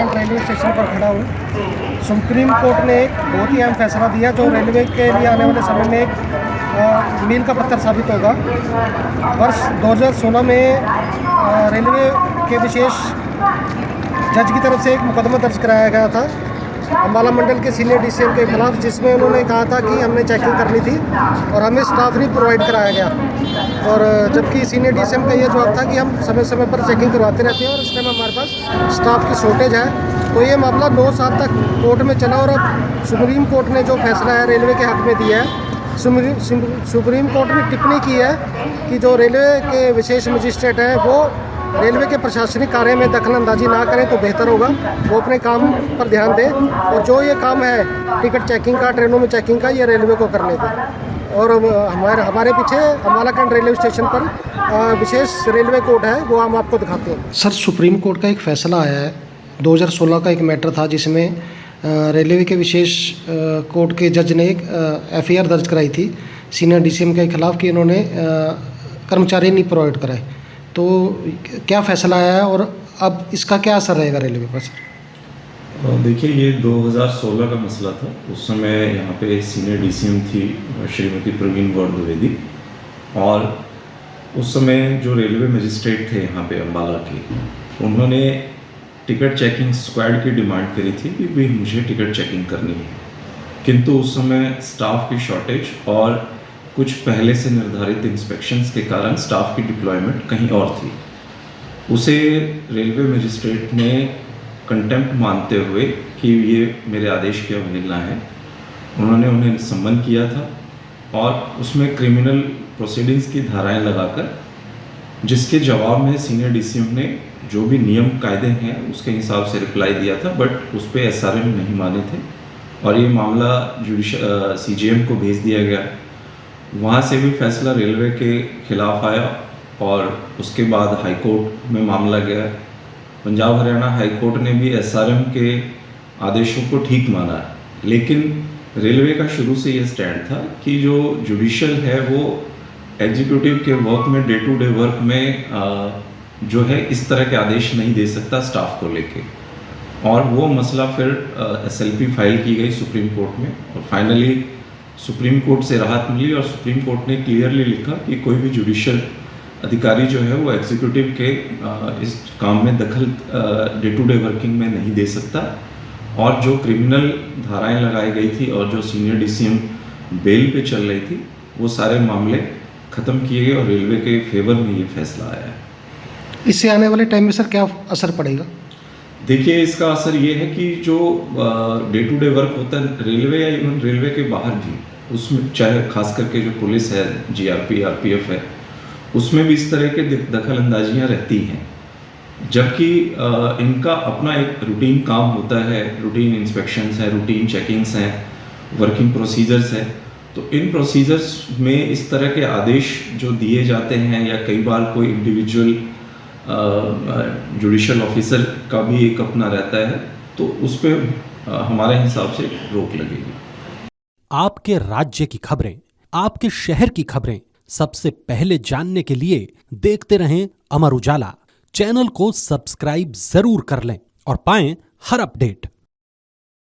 Cantt railway station पर खड़ा हूँ। सुप्रीम कोर्ट ने एक बहुत ही अहम फैसला दिया जो रेलवे के लिए आने वाले समय में एक मील का पत्थर साबित होगा। वर्ष 2016 में रेलवे के विशेष जज की तरफ से एक मुकदमा दर्ज कराया गया था अम्बाला मंडल के सीनियर डीसीएम के खिलाफ, जिसमें उन्होंने कहा था कि हमने चेकिंग करनी थी और हमें स्टाफ नहीं प्रोवाइड कराया गया। और जबकि सीनियर डीसीएम का ये जवाब था कि हम समय समय पर चेकिंग करवाते रहते हैं और इस टाइम हमारे पास स्टाफ की शॉर्टेज है। तो ये मामला 9 साल तक कोर्ट में चला और अब सुप्रीम कोर्ट ने जो फैसला है रेलवे के हक में दिया है। सुप्रीम कोर्ट ने टिप्पणी की है कि जो रेलवे के विशेष मजिस्ट्रेट हैं वो रेलवे के प्रशासनिक कार्य में दखल अंदाजी ना करें तो बेहतर होगा, वो अपने काम पर ध्यान दें और जो ये काम है टिकट चेकिंग का, ट्रेनों में चेकिंग का, ये रेलवे को करने दें। और हमारे पीछे अम्बाला कैंट रेलवे स्टेशन पर विशेष रेलवे कोर्ट है, वो हम आपको दिखाते हैं। सर, सुप्रीम कोर्ट का एक फैसला आया है, 2016 का एक मैटर था जिसमें रेलवे के विशेष कोर्ट के जज ने एक एफआईआर दर्ज कराई थी सीनियर डीसीएम के खिलाफ कि इन्होंने कर्मचारी नहीं प्रोवाइड कराए। तो क्या फैसला आया है और अब इसका क्या असर रहेगा रेलवे पर? सर देखिए, ये 2016 का मसला था। उस समय यहाँ पे सीनियर डीसीएम थी श्रीमती प्रवीण गौड़ द्विवेदी, और उस समय जो रेलवे मजिस्ट्रेट थे यहाँ पे अम्बाला के, उन्होंने टिकट चेकिंग स्क्वाड की डिमांड करी थी कि भाई मुझे टिकट चेकिंग करनी है, किंतु उस समय स्टाफ की शॉर्टेज और कुछ पहले से निर्धारित इंस्पेक्शंस के कारण स्टाफ की डिप्लॉयमेंट कहीं और थी। उसे रेलवे मजिस्ट्रेट ने कंटेम्प्ट मानते हुए कि ये मेरे आदेश की अवहेलना है, उन्होंने उन्हें सम्मन किया था और उसमें क्रिमिनल प्रोसीडिंग्स की धाराएं लगाकर, जिसके जवाब में सीनियर डीसीएम ने जो भी नियम कायदे हैं उसके हिसाब से रिप्लाई दिया था, बट उस पर एसआरएम नहीं माने थे और ये मामला सीजीएम को भेज दिया गया। वहाँ से भी फैसला रेलवे के खिलाफ आया और उसके बाद हाई कोर्ट में मामला गया। पंजाब हरियाणा हाई कोर्ट ने भी एसआरएम के आदेशों को ठीक माना, लेकिन रेलवे का शुरू से ये स्टैंड था कि जो जुडिशियल है वो एग्जीक्यूटिव के वर्क में, डे टू डे वर्क में जो है इस तरह के आदेश नहीं दे सकता स्टाफ को लेके। और वो मसला फिर एसएलपी फाइल की गई सुप्रीम कोर्ट में और फाइनली सुप्रीम कोर्ट से राहत मिली और सुप्रीम कोर्ट ने क्लियरली लिखा कि कोई भी जुडिशियल अधिकारी जो है वो एग्जीक्यूटिव के इस काम में दखल डे टू डे वर्किंग में नहीं दे सकता। और जो क्रिमिनल धाराएं लगाई गई थी और जो सीनियर डीसीएम बेल पे चल रही थी, वो सारे मामले ख़त्म किए गए और रेलवे के फेवर में ये फैसला आया है। इससे आने वाले टाइम में सर क्या असर पड़ेगा? देखिए, इसका असर ये है कि जो डे टू डे वर्क होता है रेलवे या इवन रेलवे के बाहर भी, उसमें चाहे खास करके जो पुलिस है, जीआरपी, आरपीएफ है, उसमें भी इस तरह के दखल अंदाजियाँ रहती हैं। जबकि इनका अपना एक रूटीन काम होता है, रूटीन इंस्पेक्शंस हैं, रूटीन चेकिंग्स हैं, वर्किंग प्रोसीजर्स हैं। तो इन प्रोसीजर्स में इस तरह के आदेश जो दिए जाते हैं या कई बार कोई इंडिविजुअल जुडिशियल ऑफिसर का भी एक अपना रहता है, तो उस पर हमारे हिसाब से रोक लगेगी। आपके राज्य की खबरें, आपके शहर की खबरें सबसे पहले जानने के लिए देखते रहें अमर उजाला। चैनल को सब्सक्राइब जरूर कर लें और पाएं हर अपडेट।